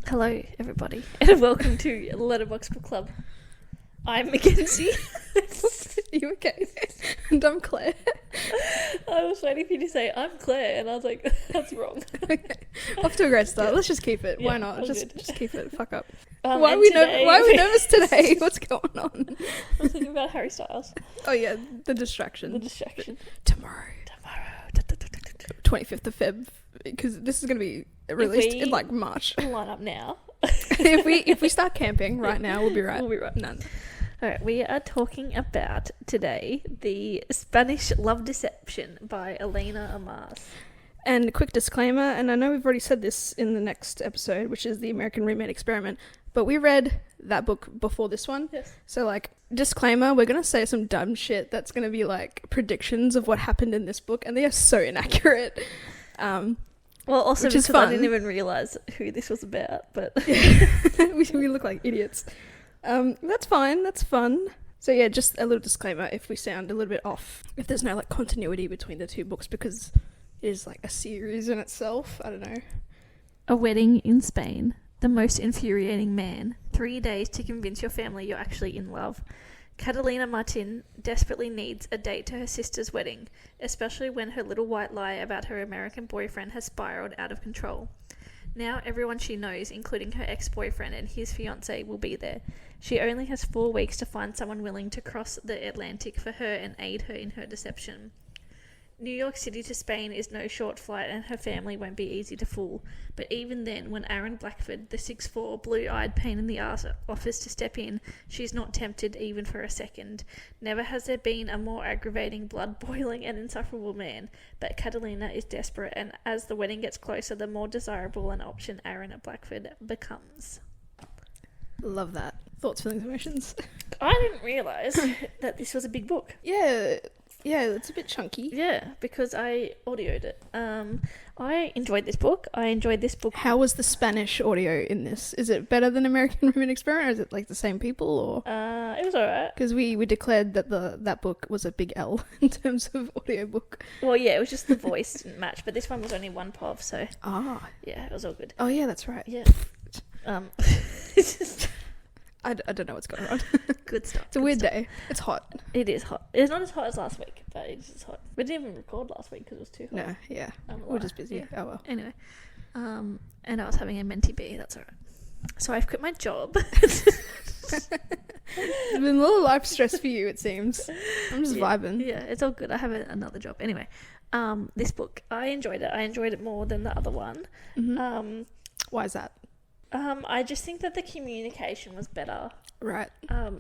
Hello, everybody, and welcome to Letterboxbookclub. I'm Mackenzie. Are you okay? And I'm Claire. I was waiting for you to say, I'm Claire, and I was like, that's wrong. Okay. Off to a great start. Yeah. Let's just keep it. Yeah, Why not? all Just good. keep it. Fuck up. Why are we nervous today? What's going on? I'm thinking about Harry Styles. Oh yeah, the distraction. The distraction. Tomorrow. 25th of Feb, because this is going to be released in like March. Line up now. if we start camping right now, we'll be right. We'll be right. None. Alright, we are talking about today the Spanish Love Deception by Elena Armas. And a quick disclaimer, and I know we've already said this in the next episode, which is the American Roommate Experiment, but we read that book before this one. Yes. So, like, disclaimer, we're going to say some dumb shit that's going to be, like, predictions of what happened in this book, and they are so inaccurate. Well, also which because is fun. I didn't even realise who this was about, but... we look like idiots. That's fine, that's fun. So yeah, just a little disclaimer if we sound a little bit off, if there's no, like, continuity between the two books, because it is, like, a series in itself. I don't know. A wedding in Spain. The most infuriating man. 3 days to convince your family you're actually in love. Catalina Martín desperately needs a date to her sister's wedding, especially when her little white lie about her American boyfriend has spiraled out of control. Now everyone she knows, including her ex-boyfriend and his fiancée, will be there. She only has 4 weeks to find someone willing to cross the Atlantic for her and aid her in her deception. New York City to Spain is no short flight and her family won't be easy to fool. But even then, when Aaron Blackford, the 6'4", blue-eyed pain-in-the-ass, offers to step in, she's not tempted even for a second. Never has there been a more aggravating, blood-boiling and insufferable man. But Catalina is desperate, and as the wedding gets closer, the more desirable an option Aaron Blackford becomes. Love that. Thoughts, feelings, emotions. I didn't realise that this was a big book. Yeah, it's a bit chunky. Yeah, because I audioed it. I enjoyed this book. How was the Spanish audio in this? Is it better than American Roommate Experiment, or is it like the same people? Or It was alright. because we declared that that book was a big L in terms of audiobook. Well, yeah, it was just the voice didn't match, but this one was only one POV, so yeah, it was all good. Oh yeah, that's right. Yeah. I don't know what's going on. Good stuff. It's a weird day. It's hot. It is hot. It's not as hot as last week, but it's just hot. We didn't even record last week because it was too hot. No, yeah. We're just busy. Yeah. Oh well. Anyway, and I was having a Menti B. That's alright. So I've quit my job. It's been a little life stress for you, it seems. I'm just vibing. Yeah, it's all good. I have another job. Anyway, this book, I enjoyed it. I enjoyed it more than the other one. Mm-hmm. Why is that? I just think that the communication was better. Right.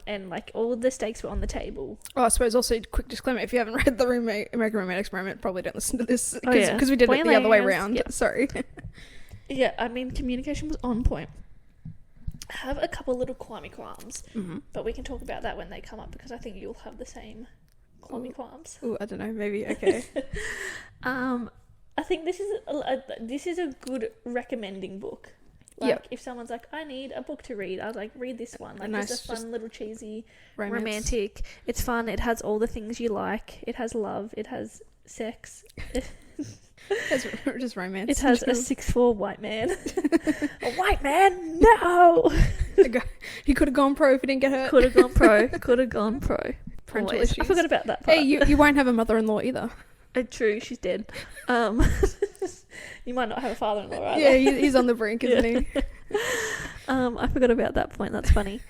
And like all of the stakes were on the table. Oh, I suppose also, quick disclaimer, if you haven't read the American Roommate Experiment, probably don't listen to this, because we did it the other way around. Yeah. Sorry. Yeah, I mean, communication was on point. I have a couple little qualmy qualms, but we can talk about that when they come up, because I think you'll have the same qualmy qualms. Oh, I don't know, maybe, okay. I think this is a good recommending book. Like, if someone's like, I need a book to read, I was like, read this one. Like, nice, it's a fun, little cheesy, romance. romantic. It's fun. It has all the things you like. It has love. It has sex. It's just romance. It has a 6'4" white man. A white man? No! He could have gone pro if he didn't get hurt. Could have gone pro. Could have gone pro. Parental Always. issues. I forgot about that part. Hey, you won't have a mother-in-law either. True, she's dead. You might not have a father-in-law either. Yeah, he's on the brink, isn't he? I forgot about that point. That's funny.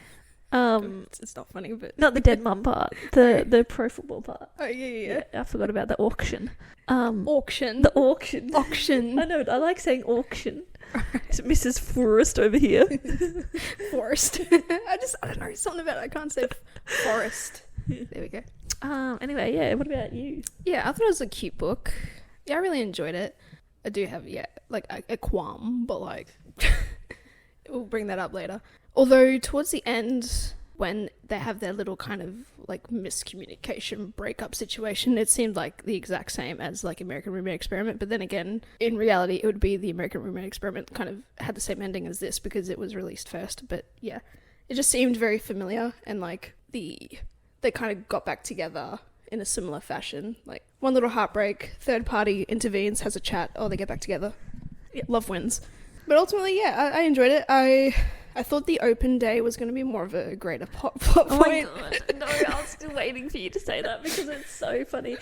It's not funny, but Not the dead mum part. The pro football part. oh yeah. I forgot about the auction. Auction. The auction. Auction. I know. I like saying auction. It's Mrs. Forrest over here. Forest. I don't know, something about it. I can't say forest. There we go. Anyway, yeah. What about you? Yeah, I thought it was a cute book. Yeah, I really enjoyed it. I do have, like a qualm, but like, we'll bring that up later. Although towards the end, when they have their little kind of like miscommunication breakup situation, it seemed like the exact same as like American Roommate Experiment. But then again, in reality, it would be the American Roommate Experiment kind of had the same ending as this because it was released first. But yeah, it just seemed very familiar, and like they kind of got back together in a similar fashion. Like one little heartbreak, third party intervenes, has a chat, they get back together. Yep. Love wins. But ultimately, yeah, I enjoyed it. I thought the open day was going to be more of a greater plot Oh my point. god, no, I was still waiting for you to say that because it's so funny.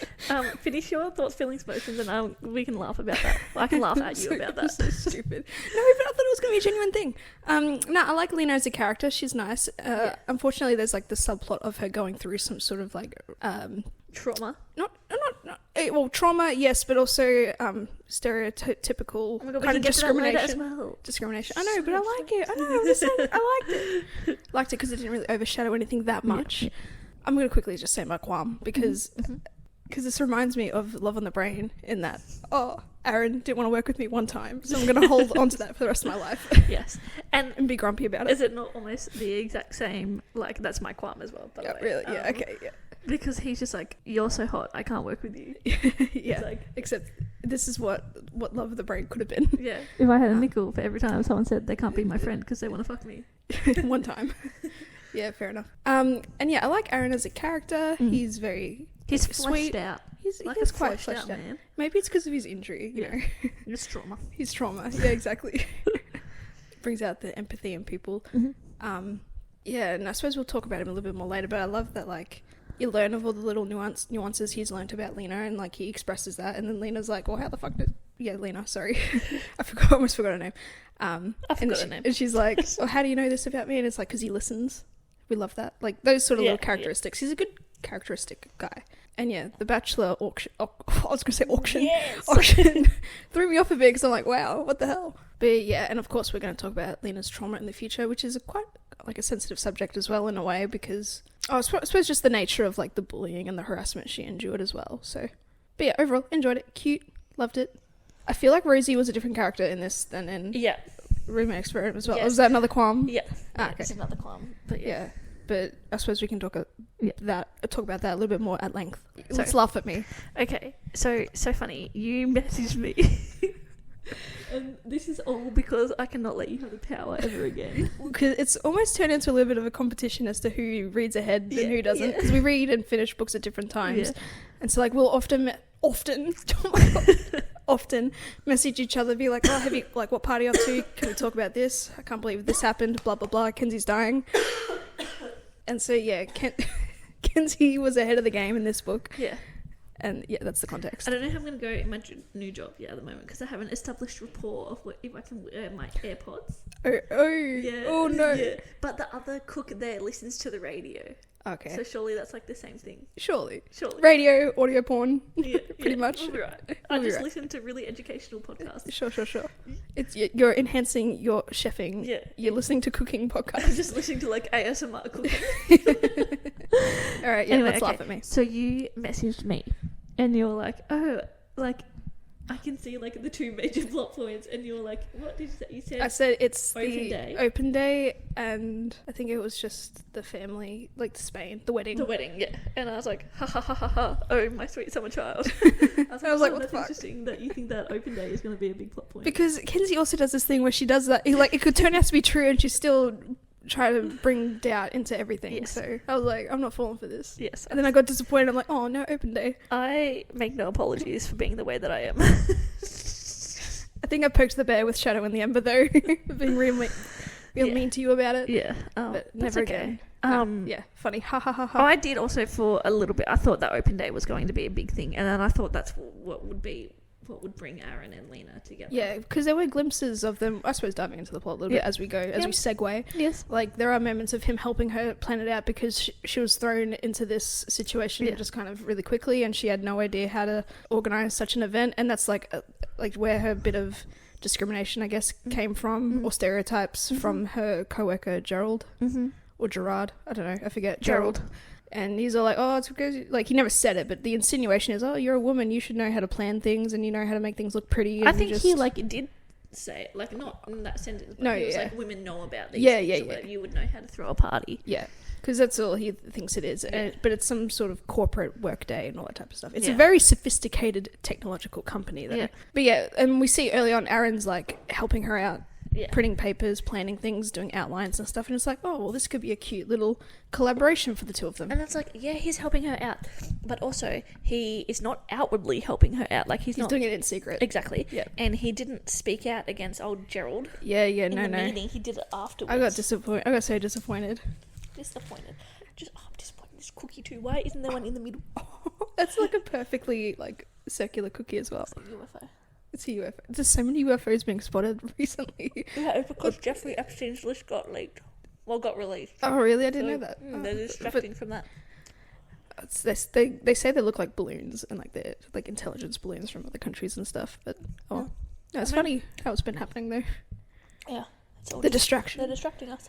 Finish your thoughts, feelings, motions, and we can laugh about that. Well, I can laugh at you about that. So stupid. No, but I thought it was going to be a genuine thing. No, I like Lena as a character. She's nice. Unfortunately, there's like the subplot of her going through some sort of like Trauma. Well, trauma, yes, but also stereotypical Oh my god, kind of discrimination. as well. Discrimination. I know, but I like it. I know. I'm just saying, I liked it. Liked it because it didn't really overshadow anything that much. Yeah. I'm going to quickly just say my qualm because this reminds me of Love on the Brain in that, Aaron didn't want to work with me one time, so I'm going to hold on to that for the rest of my life. Yes. And be grumpy about it. is it not almost the exact same? Like, that's my qualm as well, by the way. Really? Yeah, okay, yeah. Because he's just like, you're so hot, I can't work with you. Yeah, like, except this is what Love of the Brain could have been. Yeah. If I had a nickel for every time someone said they can't be my friend because they want to fuck me. One time. Yeah, fair enough. And yeah, I like Aaron as a character. He's very He's sweet. fleshed out. He's Like he's a quite fleshed fleshed out. man. Maybe it's because of his injury, you know. It's trauma. His trauma. Yeah, exactly. Brings out the empathy in people. Yeah, and I suppose we'll talk about him a little bit more later, but I love that, like, you learn of all the little nuances he's learnt about Lena, and like he expresses that, and then Lena's like, well, how the fuck did Lena, sorry. Almost forgot her name. I forgot her name. And she's like, well, how do you know this about me? And it's like, because he listens. We love that. Like, those sort of little characteristics. He's a good characteristic guy. And yeah, the Bachelor auction, I was going to say auction. Yes. Auction threw me off a bit because I'm like, wow, what the hell? But yeah, and of course we're going to talk about Lena's trauma in the future, which is quite like a sensitive subject as well in a way, because I suppose just the nature of like the bullying and the harassment she endured as well. So, but yeah, overall enjoyed it, cute, loved it. I feel like Rosie was a different character in this than in Roommate Experiment as well. Yes. Was that another qualm? Yeah. Okay. It's another qualm. But Yeah. But I suppose we can talk about that a little bit more at length. So- Let's laugh at me. Okay, so funny. You messaged me. And this is all because I cannot let you have the power ever again. Because it's almost turned into a little bit of a competition as to who reads ahead and who doesn't. Because we read and finish books at different times. Yeah. And so, like, we'll often message each other, be like, oh, have you, like, what party up to? Can we talk about this? I can't believe this happened, blah, blah, blah. Kenzie's dying. And so, yeah, Kenzie was ahead of the game in this book. Yeah. And yeah, that's the context. I don't know how I'm going to go in my new job yet at the moment because I haven't established rapport of if I can wear my AirPods. Oh no. Yeah. But the other cook there listens to the radio. Okay. So surely that's like the same thing. Surely. Radio. Radio, audio porn. Yeah, Pretty much. We'll be right. We'll I be just right. listen to really educational podcasts. Sure. It's you're enhancing your chefing. Yeah. You're listening to cooking I'm podcasts. just listening to like ASMR cooking. All right, yeah, Anyway, let's okay. laugh at me. So you messaged me and you were like, oh, like I can see like the two major plot points, and you were like, what did you say? You said I said it's open the day. open day, and I think it was just the family, like Spain, the wedding. The wedding, yeah. And I was like, ha ha ha ha ha. Oh, my sweet summer child. I was like, what the that's fuck? interesting that you think that open day is going to be a big plot point. Because Kenzie also does this thing where she does that, it could turn out to be true, and she still try to bring doubt into everything. Yes. So I was like, I'm not falling for this. Yes. And then I got disappointed. I'm like, oh no, open day. I make no apologies for being the way that I am. I think I poked the bear with Shadow in the Ember though, being real mean to you about it. Yeah. But That's never okay. again. Yeah, funny. Ha ha ha ha. I did also for a little bit. I thought that open day was going to be a big thing, and then I thought that's what would bring Aaron and Lena together. Yeah, because there were glimpses of them, I suppose, diving into the plot a little bit as we go, as we segue. Yes. Like, there are moments of him helping her plan it out because she was thrown into this situation just kind of really quickly, and she had no idea how to organise such an event, and that's like where her bit of discrimination, I guess, came from, or stereotypes from her co-worker Gerald, or Gerard, I don't know, I forget. Gerald. And he's all like, oh, it's because, like, he never said it, but the insinuation is, oh, you're a woman, you should know how to plan things, and you know how to make things look pretty. And I think he, like, did say it, like, not in that sentence, but he was like, women know about these things, so that you would know how to throw a party. Yeah, because that's all he thinks it is. But it's some sort of corporate work day and all that type of stuff. It's a very sophisticated technological company, though. Yeah. But yeah, and we see early on Aaron's, like, helping her out printing papers, planning things, doing outlines and stuff. And it's like, oh, well, this could be a cute little collaboration for the two of them. And it's like, yeah, he's helping her out, but also he is not outwardly helping her out. Like he's not doing it in secret. Exactly. Yeah. And he didn't speak out against old Gerald. Yeah, in the meeting. He did it afterwards. I got disappointed. I got so disappointed. Disappointed. I'm disappointed. This cookie too. Why isn't there one in the middle? That's like a perfectly like circular cookie as well. It's a UFO. It's a UFO. There's so many UFOs being spotted recently. Yeah, it's because Jeffrey Epstein's list got leaked. Well, got released. Oh, really? I didn't know that. They're distracting from that. They say they look like balloons and like they're like intelligence balloons from other countries and stuff. But no, it's funny how it's been happening though. Yeah, it's all the distraction. They're distracting us.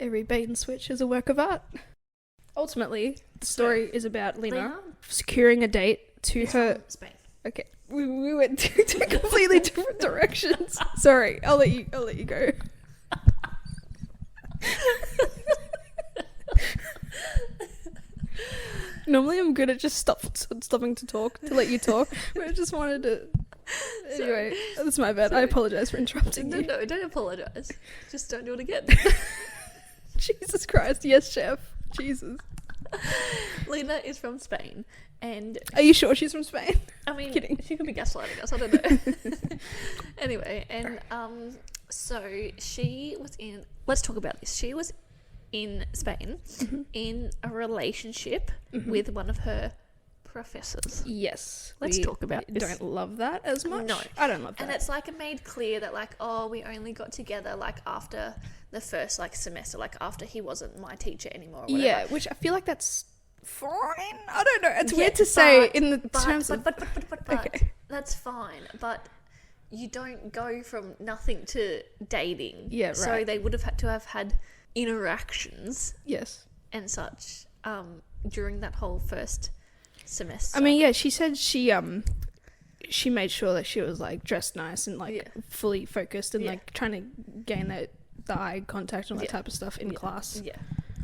Every bait and switch is a work of art. Ultimately, the story is about Lena securing a date to her. Spain. Okay, we went two completely different directions. Sorry, I'll let you go. Normally I'm good at just stopping to talk, to let you talk, but I just wanted to... Anyway, that's my bad. Sorry. I apologise for interrupting you. No, don't apologise. Just don't do it again. Jesus Christ, yes, chef. Jesus. Lena is from Spain, and... Are you sure she's from Spain? I mean, kidding. She could be gaslighting us, I don't know. Anyway, and so she was in... Let's talk about this. She was in Spain in a relationship with one of her professors. Yes. Let's talk about this. Don't love that as much. No. I don't love that. And it's like made clear that like, oh, we only got together like after the first like semester, like after he wasn't my teacher anymore or whatever. Yeah, which I feel like that's fine. I don't know. It's weird to say in the terms of... But okay. That's fine. But you don't go from nothing to dating. Yeah, right. So they would have had to have had interactions. Yes. And such during that whole first semester. I mean, yeah, she said she made sure that she was like dressed nice and like fully focused and like trying to gain the eye contact and all that type of stuff in class. Yeah.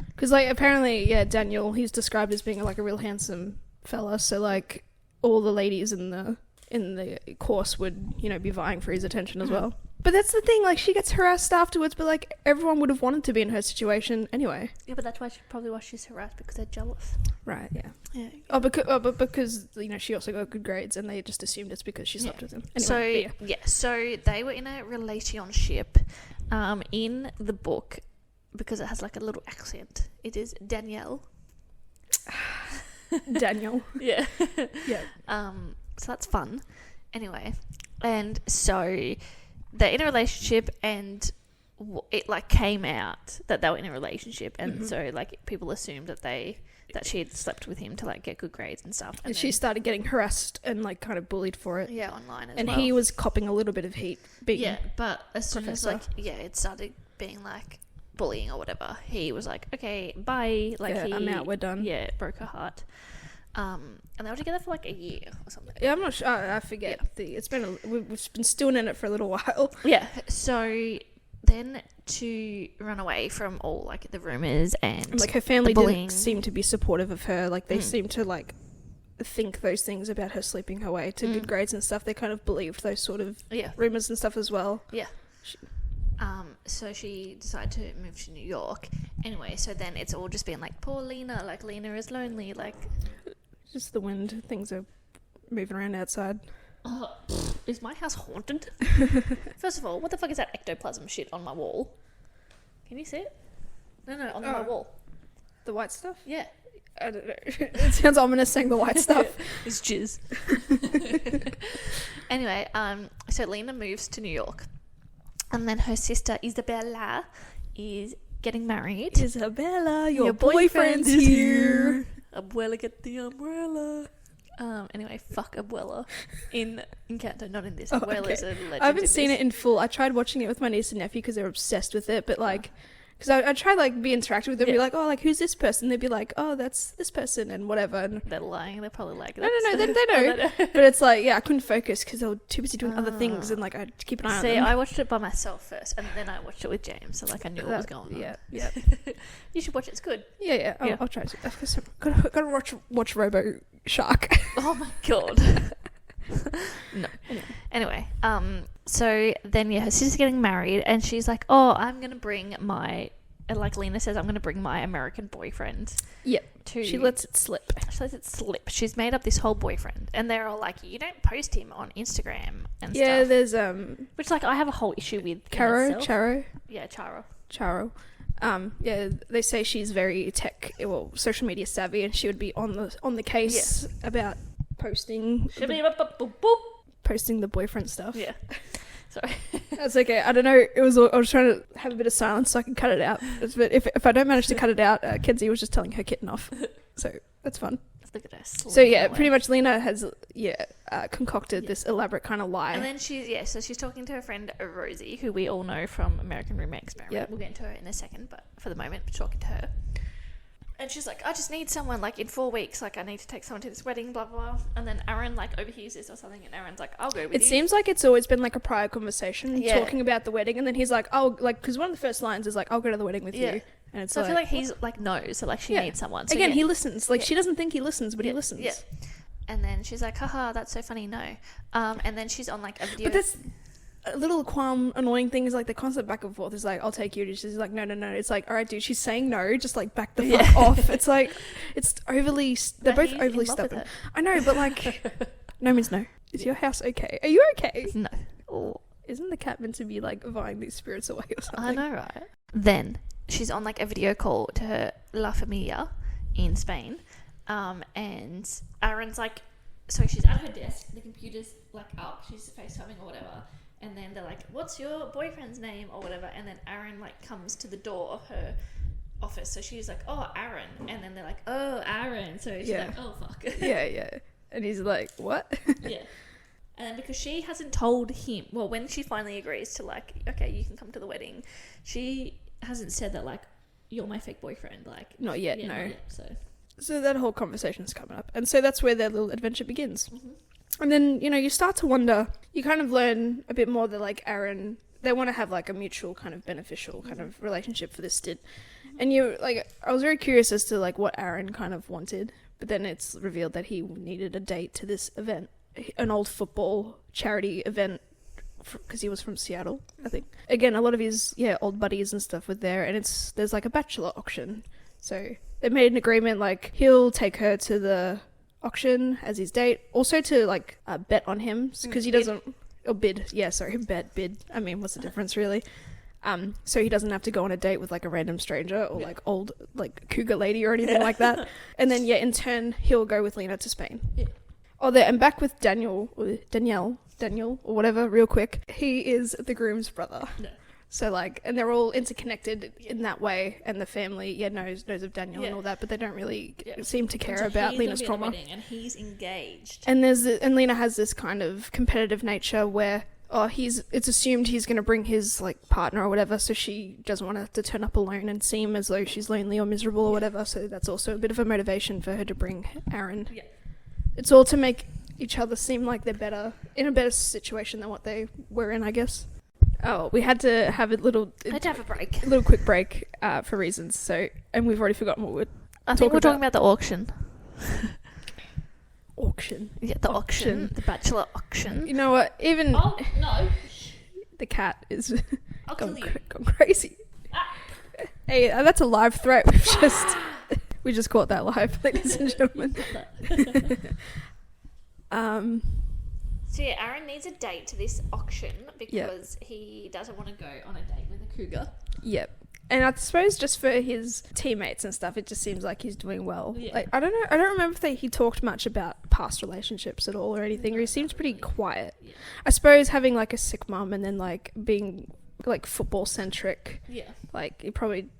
Because like apparently, Daniel, he's described as being like a real handsome fella. So like all the ladies in the course would, you know, be vying for his attention as well. But that's the thing, like, she gets harassed afterwards, but, like, everyone would have wanted to be in her situation anyway. Yeah, but that's probably why she's harassed, because they're jealous. Right, yeah. Yeah. But because, you know, she also got good grades, and they just assumed it's because she slept with him. Anyway, so they were in a relationship in the book, because it has, like, a little accent. It is Danielle. Daniel. Yeah. Yeah. So that's fun. Anyway, and so... They're in a relationship, and it like came out that they were in a relationship, and so like people assumed that she had slept with him to like get good grades and stuff. And she started getting harassed and like kind of bullied for it. Yeah, online as well. And he was copping a little bit of heat. Yeah, but as soon as like it started being like bullying or whatever, he was like, okay, bye. Like I'm out. We're done. Yeah, it broke her heart. And they were together for like a year or something. Yeah, I'm not sure. I forget. Yeah. We've been stewing in it for a little while. Yeah. So then to run away from all like the rumors and like her family didn't seem to be supportive of her. Like they seemed to like think those things about her sleeping her way to good grades and stuff. They kind of believed those sort of rumors and stuff as well. Yeah. So she decided to move to New York. Anyway, so then it's all just been like, poor Lena, like Lena is lonely, like... Just the wind, things are moving around outside. Is my house haunted? First of all, what the fuck is that ectoplasm shit on my wall? Can you see it? No, on my wall. The white stuff? Yeah. I don't know. It sounds ominous saying the white stuff. It's jizz. Anyway, so Lena moves to New York. And then her sister Isabella is getting married. Isabella, your boyfriend's here. Abuela, get the umbrella. Anyway, fuck Abuela in Encanto, not in this. Abuela's a legend. I haven't seen it in full. I tried watching it with my niece and nephew because they're obsessed with it, but like... Because I try like be interactive with them, be like, oh, like who's this person? They'd be like, oh, that's this person and whatever. And they're lying. They're probably like, no, they know. But it's like, I couldn't focus because they were too busy doing other things, and like I had to keep an eye on them. See, I watched it by myself first, and then I watched it with James, so like I knew what was going on. Yeah. You should watch it. It's good. Yeah. I'll try to. Gotta watch Robo Shark. Oh my god. No. Anyway, so then her sister's getting married, and she's like, "Oh, I'm gonna bring my," like Lena says, "I'm gonna bring my American boyfriend." Yep. She lets it slip. She's made up this whole boyfriend, and they're all like, "You don't post him on Instagram and stuff." Yeah, there's which like I have a whole issue with. Charo. Yeah, Charo. Yeah, they say she's very social media savvy, and she would be on the case about posting the boyfriend stuff. Yeah. Sorry. That's okay. I don't know. I was trying to have a bit of silence so I can cut it out. But if I don't manage to cut it out, Kenzie was just telling her kitten off. So that's fun. Look at us. So yeah, pretty much Lena has concocted this elaborate kind of lie. And then she's talking to her friend Rosie, who we all know from American Roommate Experiment. Yep. We'll get into her in a second, but for the moment, we're talking to her. And she's like, I just need someone, like, in 4 weeks, like, I need to take someone to this wedding, blah, blah, blah. And then Aaron, like, overhears this or something, and Aaron's like, I'll go with you. It seems like it's always been, like, a prior conversation talking about the wedding, and then he's like, oh, like, because one of the first lines is like, I'll go to the wedding with you. And it's so I feel like he's, like, knows, so, like, she needs someone. So, again, he listens. Like, she doesn't think he listens, but he listens. Yeah. And then she's like, haha, that's so funny, no. And then she's on, like, a video. But that's a little annoying thing is, like, the constant back and forth is like, I'll take you. She's like, no. It's like, all right, dude, she's saying no, just, like, back the fuck off. It's like, it's overly, they're both overly stubborn. I know, but, like, no means no. Is your house okay? Are you okay? No. Oh. Isn't the cat meant to be, like, vying these spirits away or something? I know, right? Then she's on, like, a video call to her La Familia in Spain. And Aaron's, like, so she's at her desk, the computer's, like, up, she's FaceTiming or whatever. And then they're like, what's your boyfriend's name or whatever? And then Aaron, like, comes to the door of her office. So she's like, oh, Aaron. And then they're like, oh, Aaron. So she's like, oh, fuck. Yeah. And he's like, what? Yeah. And then because she hasn't told him, well, when she finally agrees to, like, okay, you can come to the wedding, she hasn't said that, like, you're my fake boyfriend. Like, not yet, no. Not yet, so that whole conversation's coming up. And so that's where their little adventure begins. Mm-hmm. And then, you start to wonder, you kind of learn a bit more that, like, Aaron, they want to have, like, a mutual kind of beneficial kind of relationship for this stint. And I was very curious as to, like, what Aaron kind of wanted, but then it's revealed that he needed a date to this event, an old football charity event, because he was from Seattle, I think. Again, a lot of his, old buddies and stuff were there, and there's, like, a bachelor auction. So they made an agreement, like, he'll take her to the auction as his date, also to, like, bet on him, because he doesn't, or bid, bid, I mean, what's the difference, really? So he doesn't have to go on a date with, like, a random stranger, or, like, old, like, cougar lady or anything like that, and then, in turn, he'll go with Lena to Spain. And back with Daniel, or whatever, real quick, he is the groom's brother. So, like, and they're all interconnected in that way, and the family, knows of Daniel and all that, but they don't really seem to care about Lena's trauma. And he's engaged. And and Lena has this kind of competitive nature where, it's assumed he's going to bring his, like, partner or whatever, so she doesn't want to turn up alone and seem as though she's lonely or miserable or whatever, so that's also a bit of a motivation for her to bring Aaron. Yeah. It's all to make each other seem like they're in a better situation than what they were in, I guess. Oh, we had to have a little... had to have a break. A little quick break for reasons. So, and we've already forgotten what I think we're talking about the auction. Auction? Yeah, the auction. The bachelor auction. You know what? Even... Oh, no. The cat is gone crazy. Ah. Hey, that's a live threat. We just caught that live, ladies and gentlemen. So yeah, Aaron needs a date to this auction because he doesn't want to go on a date with a cougar. Yep. And I suppose just for his teammates and stuff, it just seems like he's doing well. Yeah. Like, I don't know. I don't remember if he talked much about past relationships at all or anything. Or he seems pretty quiet. Yeah. I suppose having, like, a sick mum and then, like, being, like, football centric. Yeah. Like, he probably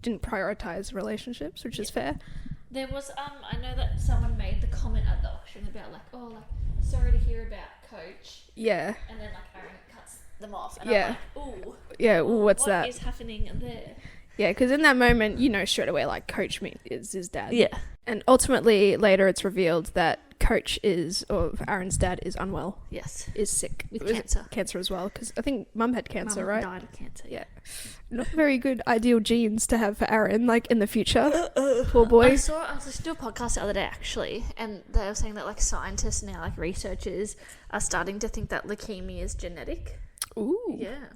didn't prioritize relationships, which is fair. There was I know that someone made the comment at the auction about, like, oh, like, sorry to hear about Coach. Yeah. And then, like, Aaron cuts them off. And I'm like, ooh. Yeah, ooh, what's that? What is happening there? Yeah, because in that moment, you know straight away, like, Coach is his dad. Yeah. And ultimately, later it's revealed that Coach or Aaron's dad is unwell. Yes. Is sick. With Was cancer. Cancer as well, because I think Mum had cancer, Mum right? died of cancer. Yeah. Not very good ideal genes to have for Aaron, like, in the future. Poor boy. I was listening to a podcast the other day, actually, and they were saying that, like, scientists now, like, researchers are starting to think that leukemia is genetic. Ooh. Yeah.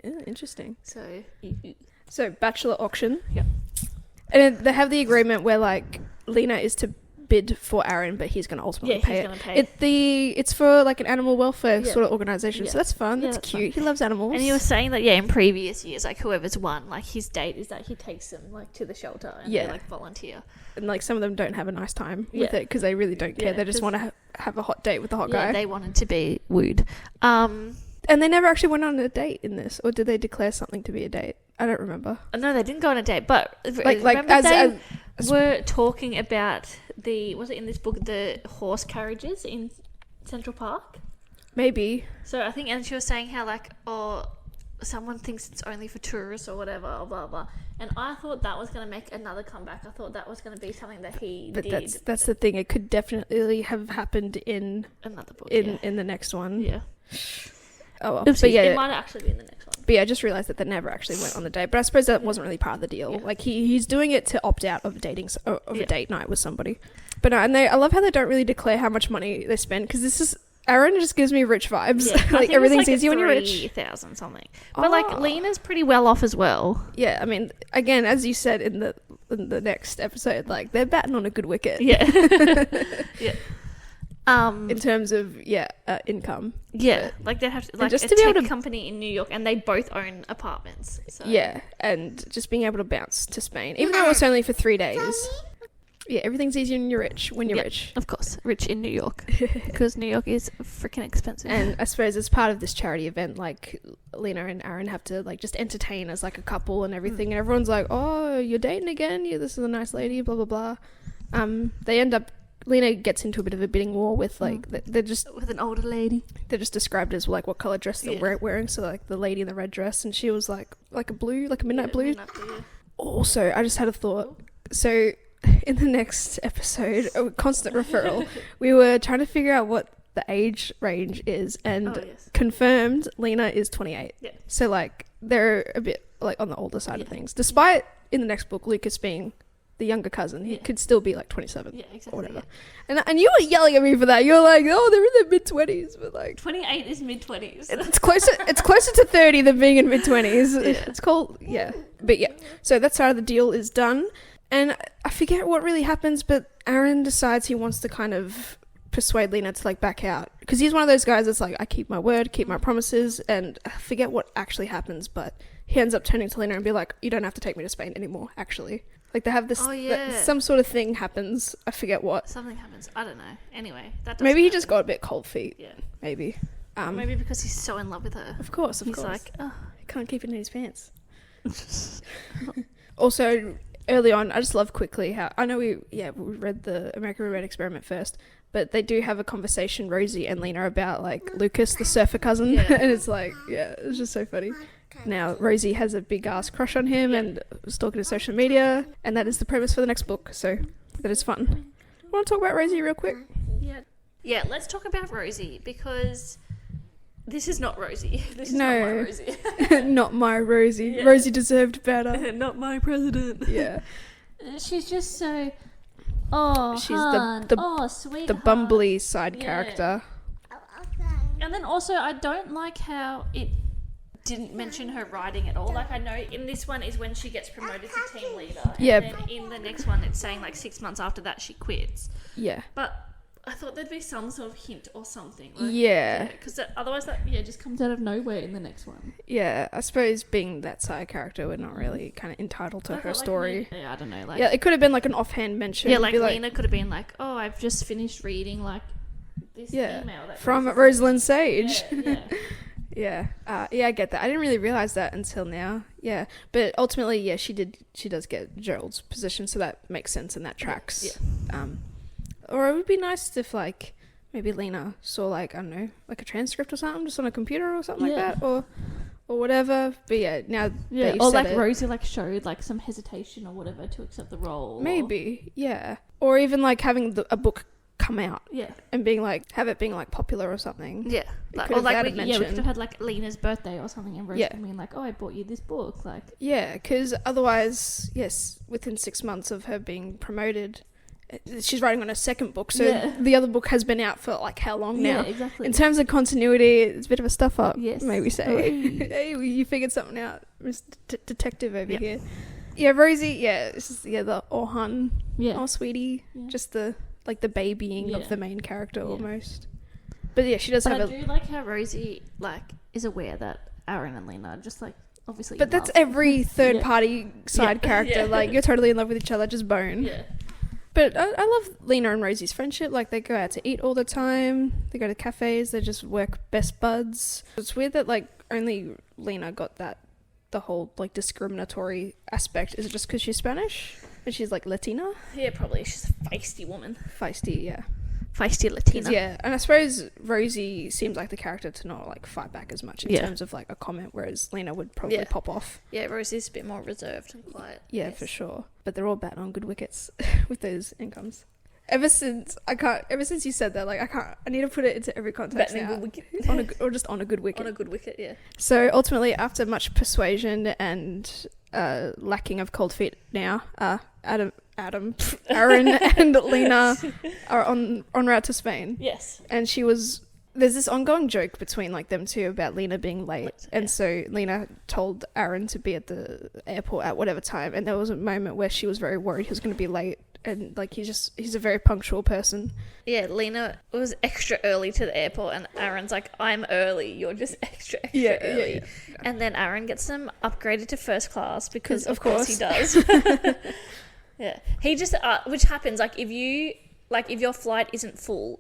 Yeah, interesting. So, bachelor auction. Yep. And they have the agreement where, like, Lena is to bid for Aaron, but he's going to ultimately pay it. Gonna pay. It's for, like, an animal welfare sort of organisation, so that's fun. Yeah, that's cute. Fun. He loves animals. And he was saying that, in previous years, like, whoever's won, like, his date is that he takes them, like, to the shelter and they, like, volunteer. And, like, some of them don't have a nice time with it because they really don't care. They just want to have a hot date with the hot guy. They wanted to be wooed. And they never actually went on a date in this, or did they declare something to be a date? I don't remember. No, they didn't go on a date, but like as were talking about was it in this book, the horse carriages in Central Park? Maybe. So I think, and she was saying how, like, someone thinks it's only for tourists or whatever, blah blah. And I thought that was going to make another comeback. I thought that was going to be something that he did. But that's the thing. It could definitely have happened in another book, in the next one. Yeah. Oh well. Oopsie, but yeah, it might actually be in the next one. But yeah, I just realised that they never actually went on the date. But I suppose that wasn't really part of the deal. Yeah. Like he's doing it to opt out of a date night with somebody. But no, and I love how they don't really declare how much money they spend, because Aaron just gives me rich vibes. Yeah, like everything's easy when you're rich. 3,000 something. But like Lena's pretty well off as well. Yeah, I mean, again, as you said in the next episode, like they're batting on a good wicket. Yeah. Yeah. In terms of income. Yeah, like they have just a to be able tech to company in New York, and they both own apartments. So. Yeah, and just being able to bounce to Spain, even though it's only for 3 days. Yeah, everything's easier when you're rich. Rich, of course, rich in New York, because New York is freaking expensive. And I suppose as part of this charity event, like Lena and Aaron have to like just entertain as like a couple and everything, and everyone's like, "Oh, you're dating again? Yeah, this is a nice lady." Blah blah blah. They end up. Lena gets into a bit of a bidding war with like they're just with an older lady. They're just described as like what color dress they're wearing. So like the lady in the red dress, and she was like a blue, like a midnight blue. Also, I just had a thought. So in the next episode, a constant referral, we were trying to figure out what the age range is, and confirmed Lena is 28. Yeah. So like they're a bit like on the older side of things, despite in the next book Lucas being the younger cousin. He could still be like 27 or whatever. And you were yelling at me for that. You're like, oh, they're in their mid-20s, but like 28 is mid-20s. It's closer to 30 than being in mid-20s. It's called but so that side of the deal is done, and I forget what really happens, but Aaron decides he wants to kind of persuade Lena to like back out, because he's one of those guys that's like, I keep my word, keep my promises, and I forget what actually happens, but he ends up turning to Lena and be like, you don't have to take me to Spain anymore, actually. Like they have this, some sort of thing happens. I forget what. Something happens. I don't know. Anyway, maybe he just got a bit cold feet. Yeah. Maybe. Maybe because he's so in love with her. Of course. He's like, oh, he can't keep it in his pants. Also, early on, I just love quickly how I know we read the American Roommate Experiment first, but they do have a conversation, Rosie and Lena, about like Lucas, the surfer cousin, and it's like, it's just so funny. Now, Rosie has a big ass crush on him and stalking his social media, and that is the premise for the next book, so that is fun. Want to talk about Rosie real quick? Yeah, let's talk about Rosie, because this is not Rosie. This is not my Rosie. Not my Rosie. Yeah. Rosie deserved better. Not my president. Yeah. She's just so... she's the sweet the bumbly side character. And then also, I don't like how it didn't mention her writing at all. Like, I know in this one is when she gets promoted to team leader, and then in the next one it's saying like 6 months after that she quits. But I thought there'd be some sort of hint or something, like, because otherwise that just comes out of nowhere in the next one. I suppose being that side character, we're not really kind of entitled to her story. I don't know, like, it could have been like an offhand mention. Like Lena could have been like, oh, I've just finished reading like this email that from Rosalind Sage. I get that. I didn't really realize that until now. But ultimately, she does get Gerald's position, so that makes sense and that tracks. Or it would be nice if like maybe Lena saw like, I don't know, like a transcript or something just on a computer or something like that, or or whatever. But yeah, now Yeah, that you or said like it, Rosie like showed like some hesitation or whatever to accept the role. maybe, yeah. Or even like having a book come out Yeah. and being like, have it being like popular or something. Yeah. It Like, could or have like added we mention. could have had like Lena's birthday or something and Rosie Yeah. being like, oh, I bought you this book. Like, Yeah, because otherwise, yes, within 6 months of her being promoted, she's writing on a second book, so Yeah. the other book has been out for like how long now? yeah, exactly. In terms of continuity, it's a bit of a stuff up, Yes. maybe say. Oi. Hey, you figured something out, Mr. Detective over Yep. here. Yeah, Rosie, yeah, this is, yeah, the oh hun, yeah. oh sweetie, Yeah. just the, like the babying Yeah. of the main character Yeah. almost. But yeah, she does But I have do like how Rosie like is aware that Aaron and Lena are just like obviously. But in that's love. every third Yeah. party side Yeah. character. Yeah. Like, you're totally in love with each other, just bone. Yeah. But I love Lena and Rosie's friendship. Like, they go out to eat all the time. They go to cafes. They just work best buds. It's weird that, like, only Lena got the whole, like, discriminatory aspect. Is it just because she's Spanish? And she's, like, Latina? Yeah, probably. She's a feisty woman. Feisty, yeah. Feisty Latina. Yeah, and I suppose Rosie seems like the character to not, like, fight back as much in Yeah. terms of, like, a comment, whereas Lena would probably Yeah. pop off. Yeah, Rosie's a bit more reserved and quiet. Yeah, Yes. for sure. But they're all batting on good wickets with those incomes. Ever since you said that, like, I need to put it into every context Batting a now. good wicket. Or just on a good wicket. On a good wicket, yeah. So ultimately, after much persuasion and lacking of cold feet now, Aaron and Lena are en route to Spain. Yes. And there's this ongoing joke between like them two about Lena being late. And yeah. so Lena told Aaron to be at the airport at whatever time. And there was a moment where she was very worried he was going to be late. And like, he's a very punctual person. Yeah, Lena was extra early to the airport and Aaron's like, I'm early, you're just extra early. Yeah. And then Aaron gets them upgraded to first class because of course he course. does. Yeah. He just, which happens, like if your flight isn't full,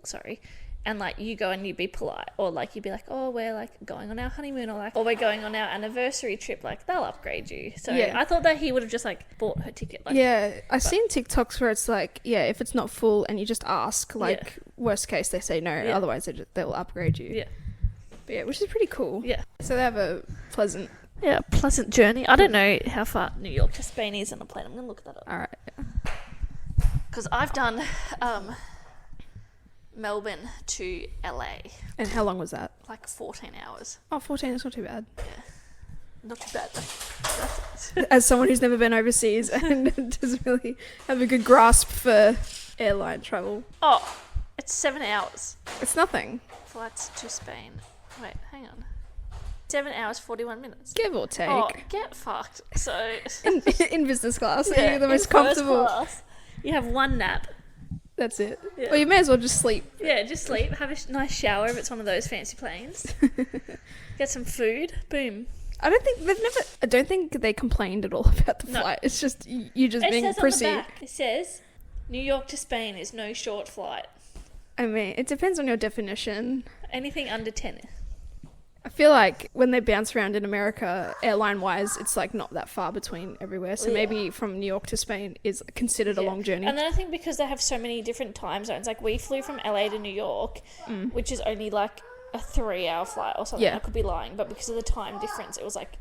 and like you go and you be polite, or like you'd be like, oh, we're like going on our honeymoon, or we're going on our anniversary trip, like they'll upgrade you. So Yeah. I thought that he would have just like bought her ticket. Like, Yeah, I've seen TikToks where it's like, yeah, if it's not full and you just ask, like, Yeah. worst case they say no, Yeah. otherwise they'll upgrade you. Yeah. But yeah, which is pretty cool. Yeah. So they have a pleasant. Yeah, pleasant journey. I don't know how far New York to Spain is on a plane. I'm going to look that up. All right. Because I've done Melbourne to LA, And how long was that? like 14 hours. Oh, 14, that's not too bad. Not too bad, though. As someone who's never been overseas and doesn't really have a good grasp for airline travel. Oh, it's 7 hours. It's nothing. Flights to Spain. Wait, hang on. 7 hours, 41 minutes. Give or take. Oh, get fucked. So, In business class, yeah, you're the in most first comfortable. class, you have one nap. That's it. Yeah. Well, you may as well just sleep. Yeah, just sleep, have a nice shower if it's one of those fancy planes. Get some food, boom. I don't think they complained at all about the No. flight. It's just you just It being says prissy. on the back, it says, New York to Spain is no short flight. I mean, it depends on your definition. Anything under 10. I feel like when they bounce around in America, airline-wise, it's like not that far between everywhere. So Yeah. maybe from New York to Spain is considered a Yeah. long journey. And then I think because they have so many different time zones, like we flew from LA to New York, which is only like a 3-hour flight or something. Yeah. I could be lying, but because of the time difference, it was like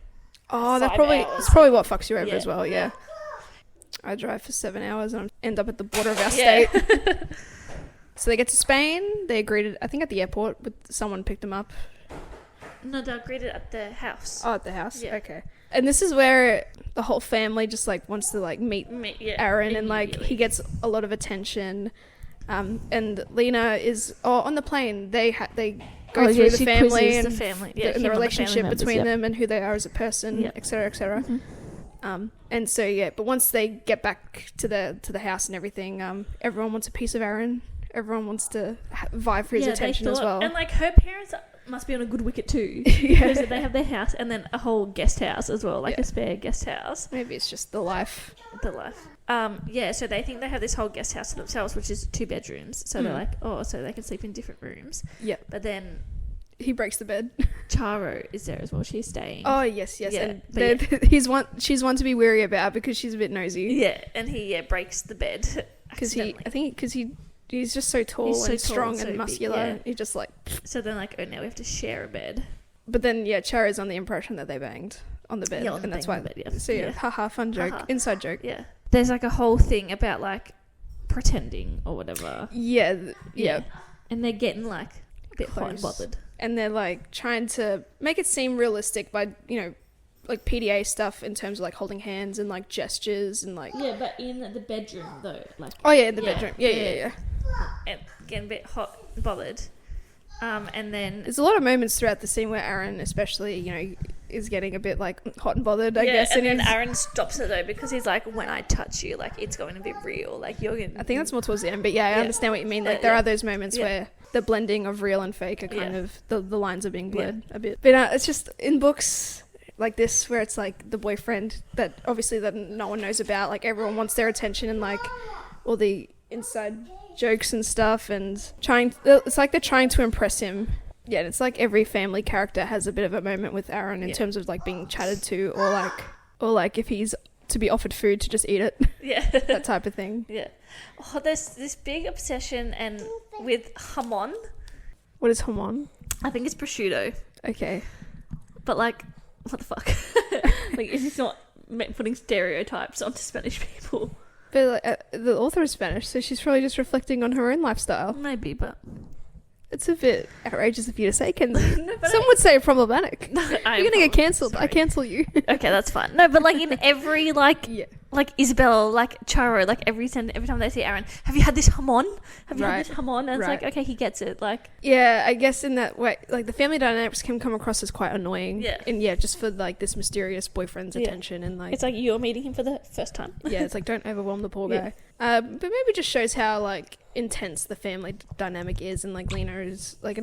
Oh, 5 it's hours. probably what fucks you over Yeah. as well. Yeah. I drive for 7 hours and I end up at the border of our Yeah. state. So they get to Spain. They agreed, I think, at the airport. With someone picked them up. No, they're greeted at the house. Oh, at the house. Yeah. Okay. And this is where the whole family just like wants to like meet Yeah, Aaron, and like he immediately. gets a lot of attention. And Lena is on the plane. They go Oh, through yeah, the she family quizzes and the family. Yeah, and him the and relationship family members, between yeah. them and who they are as a person, Yeah. etc., etc. And so yeah, but once they get back to the house and everything, everyone wants a piece of Aaron. Everyone wants to vie for his Yeah, attention they as thought- well. And like her parents must be on a good wicket too. Yeah. Because they have their house and then a whole guest house as well, like Yeah. a spare guest house. Maybe it's just the life. The life. Yeah, so they think they have this whole guest house to themselves, which is 2 bedrooms. So they're like, oh, so they can sleep in different rooms. Yeah. But then He breaks the bed. Charo is there as well. She's staying. Oh yes. Yeah, And but she's one to be wary about because she's a bit nosy. Yeah, and he breaks the bed Because accidentally. he's just so tall He's so and tall strong and so and big, muscular. yeah. He just like So then like, oh, now we have to share a bed. But then, Cherry's on the impression that they banged on the bed, and that's why. Bed, yeah. So haha, fun joke, inside joke. Yeah, there's like a whole thing about like pretending or whatever. Yeah, and they're getting like a bit hot and Close. bothered. And they're like trying to make it seem realistic by like PDA stuff in terms of like holding hands and like gestures and like. Yeah, but in the bedroom though, like. Oh yeah, in the bedroom. Yeah. And getting a bit hot and bothered. And then There's a lot of moments throughout the scene where Aaron, especially, is getting a bit like hot and bothered, I guess. And then Aaron stops it though because he's like, when I touch you, like it's going to be real. Like you're going. I think that's more towards the end, but I understand what you mean. Like there are those moments where the blending of real and fake are kind of the lines are being blurred a bit. But it's just in books like this where it's like the boyfriend that obviously that no one knows about. Like everyone wants their attention and like all the inside jokes and stuff, and it's like they're trying to impress him. Yeah, it's like every family character has a bit of a moment with Aaron in terms of like being chatted to, or like if he's to be offered food to just eat it. Yeah. That type of thing. Yeah. Oh, there's this big obsession and with jamon. What is jamon? I think it's prosciutto. Okay. But like, what the fuck? Like, it's not putting stereotypes onto Spanish people. But the author is Spanish, so she's probably just reflecting on her own lifestyle. Maybe, but it's a bit outrageous of you to say, Kenzie. Some would say problematic. You're gonna get cancelled. I cancel you. Okay, that's fine. No, but like in every like Isabel, like Charo, like every time they see Aaron, have you had this jamon? Have you had this jamon? And it's like, okay, he gets it. Like, yeah, I guess in that way, like the family dynamics can come across as quite annoying. Yeah, and just for like this mysterious boyfriend's attention and like it's like you're meeting him for the first time. Yeah, it's like don't overwhelm the poor guy. But maybe just shows how like intense the family dynamic is, and like Lena is like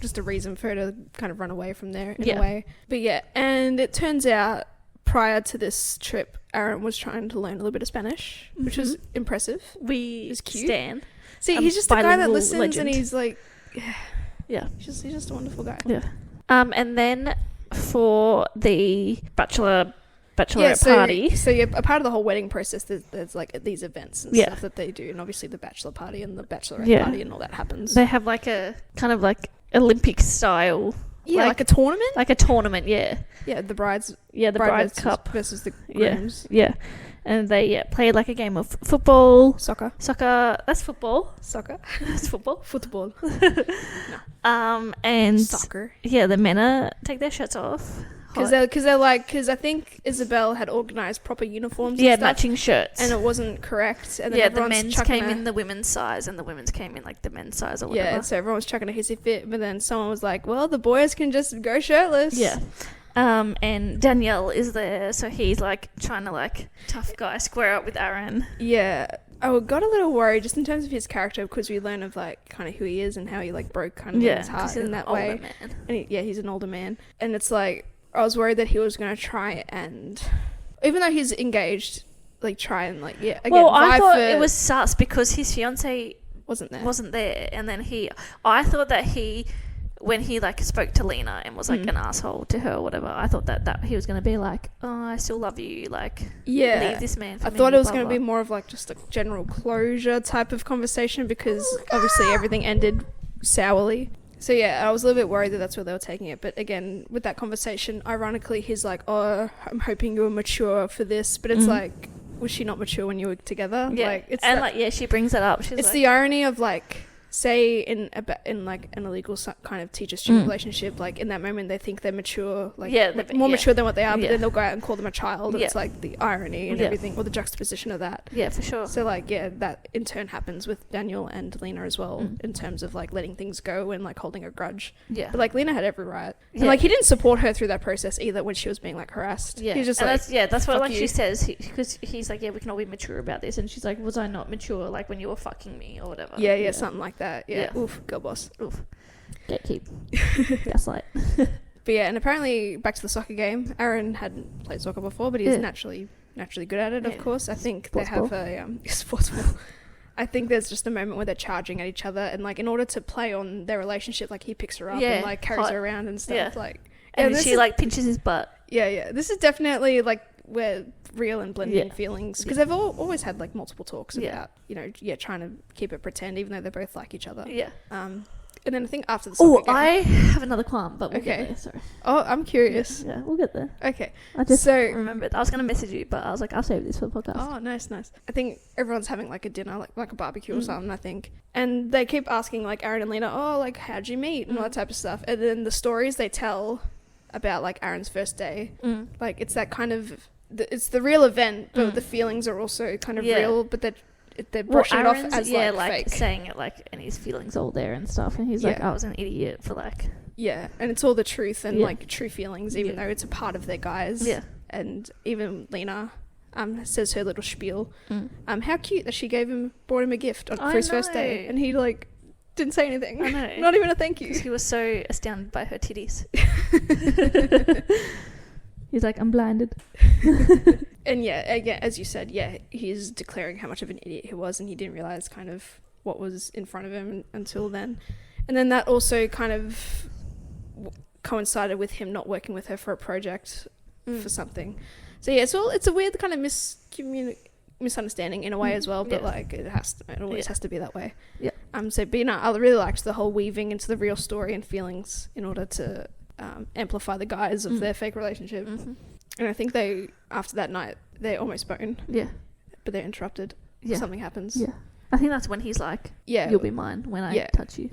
just a reason for her to kind of run away from there in a way. But and it turns out prior to this trip, Aaron was trying to learn a little bit of Spanish, which was impressive. It cute. Stan. See, he's just a guy that listens legend. And he's like, he's just a wonderful guy. Yeah. And then for the bachelorette party. So a part of the whole wedding process, there's like these events and stuff that they do, and obviously the bachelor party and the bachelorette party and all that happens. They have like a kind of like Olympic style. Yeah, like a tournament? Like a tournament, yeah. Yeah, the brides. Yeah, the bride cup. Versus the grooms. Yeah. And they play like a game of football. Soccer. That's football. Soccer. That's football. Football. No. And soccer. Yeah, the men take their shirts off. Because I think Isabel had organised proper uniforms. Yeah, matching shirts. And it wasn't correct. And then the men's came in the women's size and the women's came in like the men's size or whatever. Yeah, so everyone was chucking a hissy fit, but then someone was like, well, the boys can just go shirtless. Yeah. And Danielle is there, so he's like trying to like tough guy square up with Aaron. Yeah. I got a little worried just in terms of his character, because we learn of like kind of who he is and how he like broke kind of his heart in that way. Man. And he's an older man. And it's like, I was worried that he was going to try and, even though he's engaged, like try and like, again, I thought it was sus because his fiancée wasn't there. And then I thought that when he like spoke to Lena and was like an asshole to her or whatever, I thought that he was going to be like, oh, I still love you, like, leave this man for me. I thought it was going to be more of like just a general closure type of conversation, because obviously everything ended sourly. So I was a little bit worried that that's where they were taking it. But again, with that conversation, ironically, he's like, oh, I'm hoping you were mature for this. But it's like, was she not mature when you were together? Yeah. Like, she brings that up. It's the irony of like, say in like an illegal kind of teacher-student relationship, like in that moment they think they're mature, like more mature than what they are, but then they'll go out and call them a child, and it's like the irony and everything, or the juxtaposition of that. Yeah, for sure. So like, that in turn happens with Daniel and Lena as well, in terms of like letting things go and like holding a grudge. Yeah. But like Lena had every right. And like he didn't support her through that process either when she was being like harassed. Yeah. He was just that's what like she says, because he's like, we can all be mature about this, and she's like, was I not mature like when you were fucking me or whatever? Yeah, something like that. Yeah. Oof, girl boss. Oof. Gatekeep. Gaslight. But and apparently back to the soccer game. Aaron hadn't played soccer before, but he's naturally good at it, of course. I think sports they have a sports ball. I think there's just a moment where they're charging at each other, and like in order to play on their relationship, like he picks her up and like carries her around and stuff. Like, and she like pinches his butt. Yeah. This is definitely like where real and blending feelings, because they've always had like multiple talks about trying to keep it pretend, even though they both like each other. And then I think after the soccer game... I have another qualm, but we'll get there. Sorry. Oh, I'm curious. Yeah, we'll get there. Okay. I just remembered. I was going to message you, but I was like, I'll save this for the podcast. Oh, nice. I think everyone's having like a dinner, like a barbecue or something, I think. And they keep asking like Aaron and Lena, oh, like how'd you meet and all that type of stuff. And then the stories they tell about like Aaron's first day, like it's that kind of, it's the real event, but the feelings are also kind of real, but they're brushing it off as like fake. Saying it like, and his feelings all there and stuff, and he's like, I was an idiot for like, and it's all the truth and like true feelings, even though it's a part of their guys. And even Lena says her little spiel. How cute that she bought him a gift for his first day, and he like didn't say anything. I know. Not even a thank you. He was so astounded by her titties. He's like, I'm blinded. And again, as you said, he's declaring how much of an idiot he was, and he didn't realize kind of what was in front of him until then. And then that also kind of coincided with him not working with her for a project for something. So it's a weird kind of misunderstanding in a way as well, but like it always has to be that way. I really liked the whole weaving into the real story and feelings in order to amplify the guise of their fake relationship. And I think after that night they almost bone, but they're interrupted. Something happens. I think that's when he's like, you'll be mine when I touch you.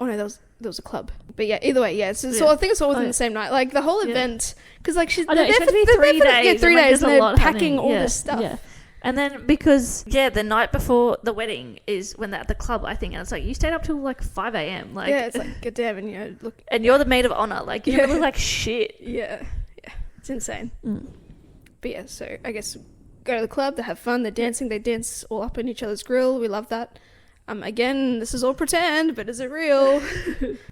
Oh no, there was a club, but either way, so I think it's all within the same night, like the whole event, because like it's meant to be 3 days, 3 days, and they're packing all this stuff. And then because the night before the wedding is when they're at the club, I think, and it's like you stayed up till like 5 a.m. Like it's like god damn, and look, and you're the maid of honor, like you look like shit. It's insane. But so I guess go to the club, they have fun, they're dancing, they dance all up in each other's grill. We love that. Again, this is all pretend, but is it real?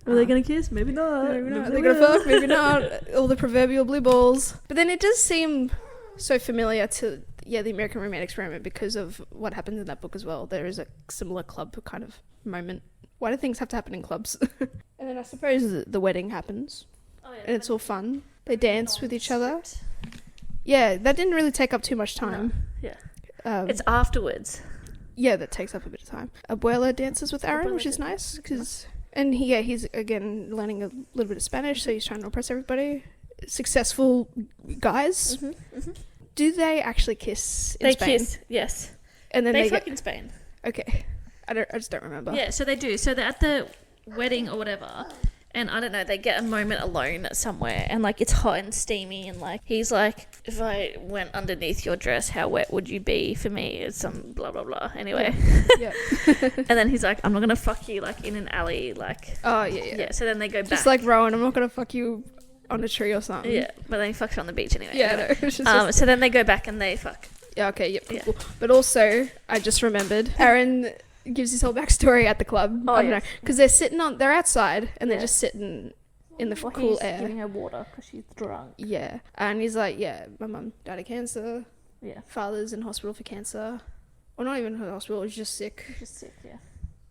Are they gonna kiss? Maybe not. Maybe not. Are they gonna fuck? Maybe not. All the proverbial blue balls. But then it does seem so familiar to the American Romantic Experiment because of what happens in that book as well. There is a similar club kind of moment. Why do things have to happen in clubs? And then I suppose the wedding happens, and it's all fun. They dance with each other. That didn't really take up too much time. No. It's afterwards. That takes up a bit of time. Abuela dances with Aaron, which is nice, and he's again learning a little bit of Spanish, so he's trying to impress everybody. Successful guys. Do they actually kiss in Spain? They kiss, yes. And then they fuck in Spain. Okay. I just don't remember. Yeah, so they do. So they're at the wedding or whatever, and I don't know, they get a moment alone somewhere, and like it's hot and steamy, and like he's like, if I went underneath your dress, how wet would you be for me? It's some blah blah blah. Anyway. And then he's like, I'm not gonna fuck you like in an alley, like. Oh yeah. So then they go back. Just like Rowan, I'm not gonna fuck you on a tree or something. Yeah, but then he fucks her on the beach anyway. Yeah, no. So then they go back and they fuck. Yeah, okay, yep, cool. But also, I just remembered, Aaron gives his whole backstory at the club. Oh, yeah. Because they're outside and they're just sitting in the cool air. He's giving her water because she's drunk. Yeah, and he's like, my mum died of cancer. Yeah. Father's in hospital for cancer. Or not even in hospital, he's just sick.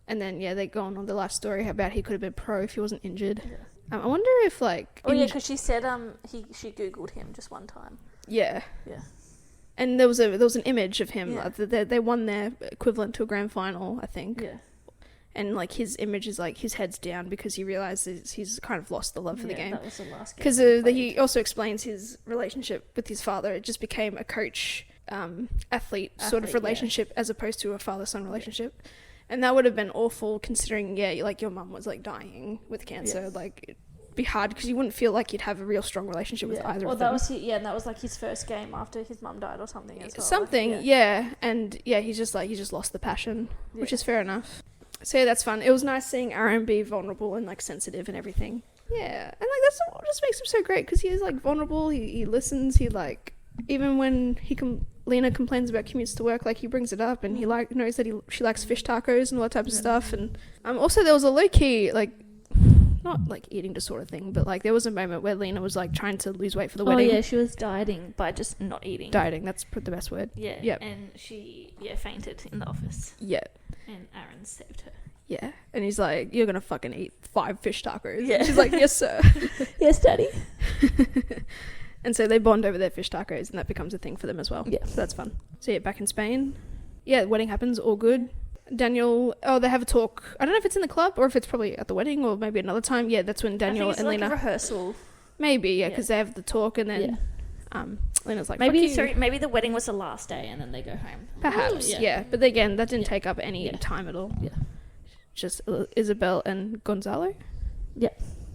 And then, they go on the life story about he could have been pro if he wasn't injured. Yeah. I wonder if, like... because she said she Googled him just one time. Yeah. And there was an image of him. Yeah. They won their equivalent to a grand final, I think. Yeah. And, like, his image is, like, his head's down because he realizes he's kind of lost the love for the game. That was the last game. Because he also explains his relationship with his father. It just became a coach, athlete sort of relationship as opposed to a father-son relationship. Yeah. And that would have been awful considering, like, your mum was, like, dying with cancer. Yes. Like, it'd be hard because you wouldn't feel like you'd have a real strong relationship with either of them. And that was, like, his first game after his mum died or something as well. Something, And, he's just, like, he just lost the passion, which is fair enough. So, that's fun. It was nice seeing Aaron be vulnerable and, like, sensitive and everything. Yeah. And, like, that's what just makes him so great because he is, like, vulnerable. He listens. He, like... Even when Lena complains about commutes to work, like he brings it up, and he knows that she likes fish tacos and all that type of stuff. And also there was a low key not like eating disorder thing, but like there was a moment where Lena was like trying to lose weight for the wedding. Oh yeah, she was dieting by just not eating. Dieting, that's the best word. Yeah. Yep. And she fainted in the office. Yeah. And Aaron saved her. Yeah. And he's like, "You're gonna fucking eat 5 fish tacos." Yeah. And she's like, "Yes, sir." Yes, daddy. And so they bond over their fish tacos, and that becomes a thing for them as well. Yeah. So that's fun. So back in Spain. Yeah, the wedding happens, all good. Daniel, they have a talk. I don't know if it's in the club or if it's probably at the wedding or maybe another time. Yeah, that's when Daniel and Lena. A rehearsal. Maybe, because they have the talk and then Lena's like, maybe maybe the wedding was the last day and then they go home. Perhaps, yeah. But again, that didn't take up any time at all. Yeah. Just Isabel and Gonzalo. Yeah.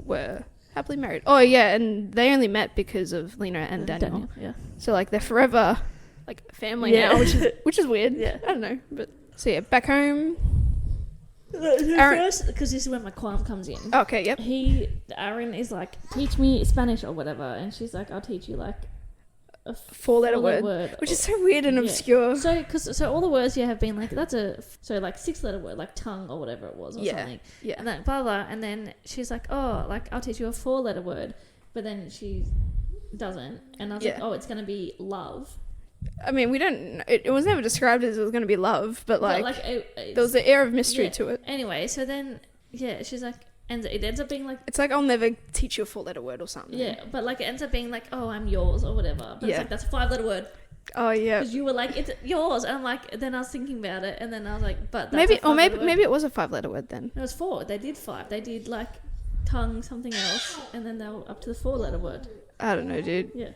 Were happily married. Oh yeah, and they only met because of Lena and Daniel. Yeah. So like they're forever like family now, which is weird. Yeah. I don't know, but so yeah, back home. First, because this is when my qualm comes in. Okay, yep. Aaron is like, teach me Spanish or whatever, and she's like, I'll teach you like a four-letter word, which is so weird and obscure. So all the words have been like, that's like 6-letter word, like tongue or whatever it was or something. Yeah. And then blah blah, and then she's like, oh, like I'll teach you a 4-letter word, but then she doesn't, and I was like, oh, it's gonna be love. I mean, we don't. It was never described as it was going to be love, but there was an air of mystery to it. Anyway, so then she's like, and it ends up being like, it's like I'll never teach you a 4-letter word or something. Yeah, but like it ends up being like, oh, I'm yours or whatever. But it's like that's a 5-letter word. Oh yeah. Because you were like, it's yours, and I'm like, then I was thinking about it, and then I was like, but that's maybe it was a 5-letter word then. It was 4. They did 5. They did like tongue something else, and then they were up to the 4-letter word. I don't know, dude. Yeah.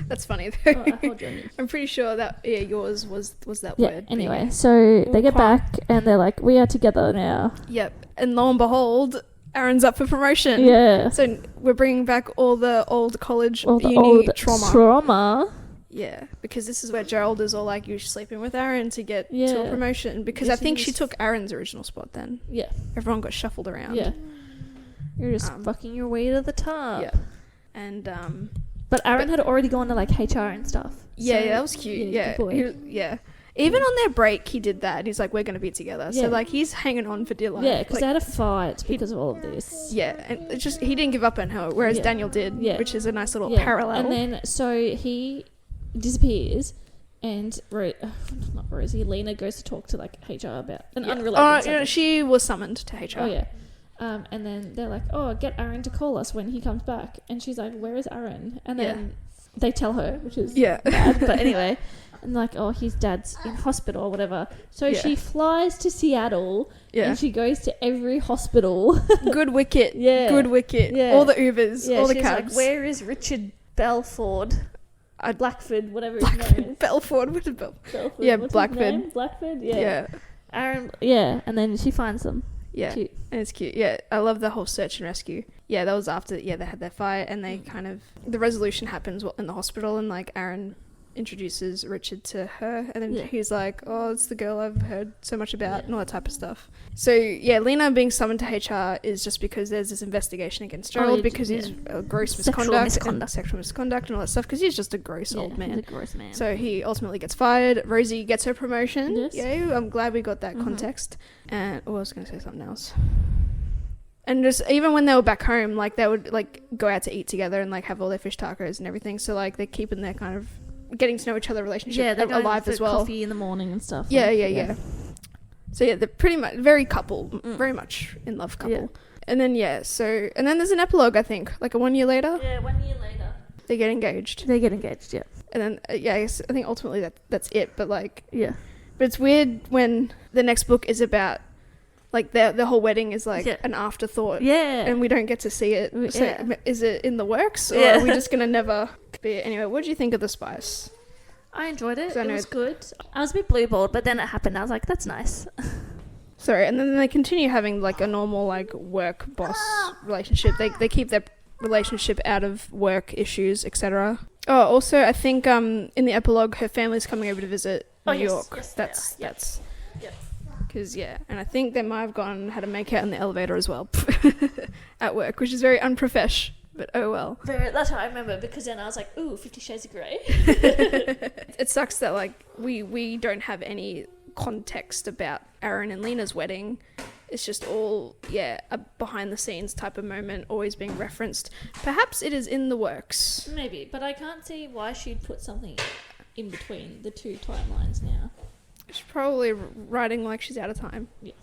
That's funny though. Oh, I hold your knees. I'm pretty sure that yours was that word. Anyway, so they get back and they're like, we are together now. Yep. And lo and behold, Aaron's up for promotion. Yeah. So we're bringing back all the old college uni old trauma. Yeah, because this is where Gerald is all like, you're sleeping with Aaron to get to a promotion. Because I think she took Aaron's original spot then. Yeah. Everyone got shuffled around. Yeah. You're just fucking your way to the top. Yeah. And but Aaron had already gone to like HR and stuff. Yeah, that was cute. Yeah. Even on their break, he did that. He's like, we're going to be together. Yeah. So like, he's hanging on for dear life. Yeah, because they had a fight because of all of this. Yeah, and it's just he didn't give up on her, whereas Daniel did. Yeah. Which is a nice little parallel. And then so he disappears, and not Rosie, Lena goes to talk to like HR about an unrelated subject. She was summoned to HR. Oh yeah. And then they're like, oh, get Aaron to call us when he comes back. And she's like, where is Aaron? And then they tell her, which is bad. But anyway, and like, oh, his dad's in hospital or whatever. So she flies to Seattle and she goes to every hospital. Good wicket. Yeah. Good wicket. Yeah. All the Ubers, all the cabs. Like, where is Richard Belford? Blackford, whatever his name is. Belford. What is Belford? Yeah, what's Blackford. Blackford, yeah. Aaron, and then she finds them. Yeah, cute. And it's cute. Yeah, I love the whole search and rescue. Yeah, that was after, they had their fight, and they kind of, the resolution happens in the hospital, and like Aaron introduces Richard to her, and then he's like, oh, it's the girl I've heard so much about, and all that type of stuff. So yeah, Lena being summoned to HR is just because there's this investigation against Gerald because he's gross sexual misconduct and all that stuff, because he's just a gross old man. He's a gross man. So he ultimately gets fired. Rosie gets her promotion. Yes. Yay, I'm glad we got that context. And I was going to say something else. And just even when they were back home, like they would like go out to eat together and like have all their fish tacos and everything. So like they're keeping their kind of getting to know each other relationship alive as well. Coffee in the morning and stuff. Yeah. So yeah, they're pretty much very much in love couple. Yeah. And then and then there's an epilogue, I think, like 1 year later. Yeah, 1 year later. They get engaged. Yeah. And then I guess I think ultimately that's it. But like but it's weird when the next book is about like the whole wedding is like an afterthought. Yeah. And we don't get to see it. So is it in the works or are we just gonna never be it? Anyway, what did you think of The Spice? I enjoyed it. It was good. I was a bit blue-balled, but then it happened. I was like, that's nice. Sorry, and then they continue having like a normal like work boss relationship. They keep their relationship out of work issues, etc. Oh, also I think in the epilogue her family's coming over to visit New York. Yes, that's because and I think they might have had a make out in the elevator as well at work, which is very unprofesh. But oh well. That's what I remember, because then I was like, ooh, 50 Shades of Grey. It sucks that like we don't have any context about Aaron and Lena's wedding. It's just all a behind the scenes type of moment always being referenced. Perhaps it is in the works. Maybe, but I can't see why she'd put something in between the two timelines now. She's probably writing like she's out of time. Yeah.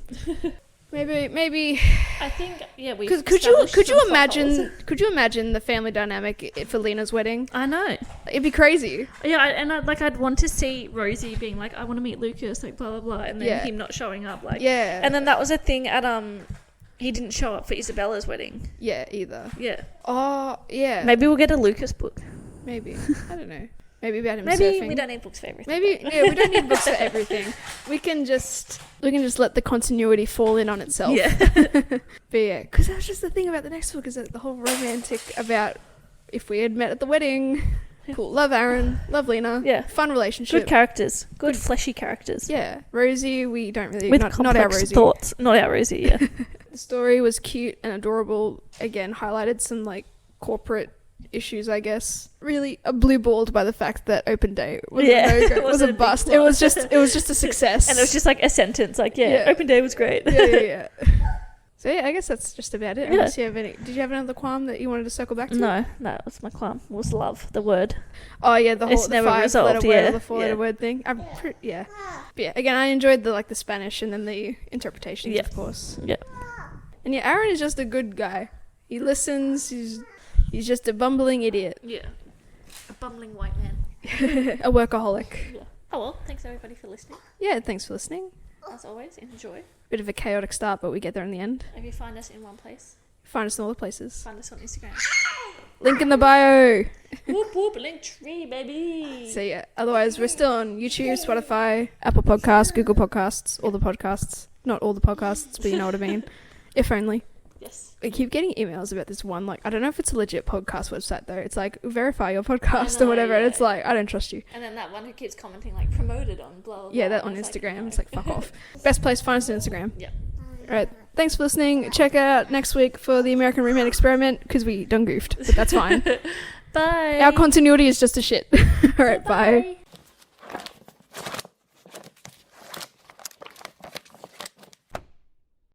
Maybe. I think, yeah, we. Could you imagine the family dynamic for Lena's wedding? I know. It'd be crazy. Yeah, I'd want to see Rosie being like, I want to meet Lucas, like blah blah blah, and then him not showing up, like. Yeah. And then that was a thing at he didn't show up for Isabella's wedding. Yeah, either. Yeah. Oh, yeah. Maybe we'll get a Lucas book. Maybe. I don't know. Maybe about him Maybe surfing. we don't need books for everything. Maybe, yeah, we don't need books for everything. We can just let the continuity fall in on itself. Yeah. But yeah, because that was just the thing about the next book, is that the whole romantic about if we had met at the wedding. Cool. Love Aaron. Love Lena. Yeah. Fun relationship. Good characters. Good fleshy characters. Yeah. Rosie, we don't really... With not complex our Rosie. thoughts. Not our Rosie, yeah. The story was cute and adorable. Again, highlighted some, like, corporate issues, I guess. Really blue-balled by the fact that Open Day was was a bust. It was just a success. And it was just like a sentence, like, Open Day was great. Yeah. So yeah, I guess that's just about it. Unless you have any... Did you have another qualm that you wanted to circle back to? No, that was my qualm. Was love, the word. Oh yeah, the whole It's never resolved, word, yeah. the 4-letter word thing. But yeah, again, I enjoyed the Spanish and then the interpretations, of course. Yeah. And yeah, Aaron is just a good guy. He listens. He's just a bumbling idiot. Yeah. A bumbling white man. A workaholic. Yeah. Oh well, thanks everybody for listening. Yeah, thanks for listening. As always, enjoy. Bit of a chaotic start, but we get there in the end. If you find us in one place, find us in all the places. Find us on Instagram. Link in the bio. Whoop whoop, link tree, baby. So yeah, otherwise we're still on YouTube, Spotify, Apple Podcasts, Google Podcasts, all the podcasts. Not all the podcasts, but you know what I mean. If only. Yes. I keep getting emails about this one, like, I don't know if it's a legit podcast website though. It's like, verify your podcast or whatever, and it's like, I don't trust you. And then that one who keeps commenting, like, promoted on blah, blah, Yeah, that blah. on Instagram. Like, no. It's like, fuck off. Best place, find us on Instagram. Yep. Alright, thanks for listening. Check out next week for the American Roommate Experiment, because we done goofed, but that's fine. Bye. Our continuity is just a shit. Alright, bye.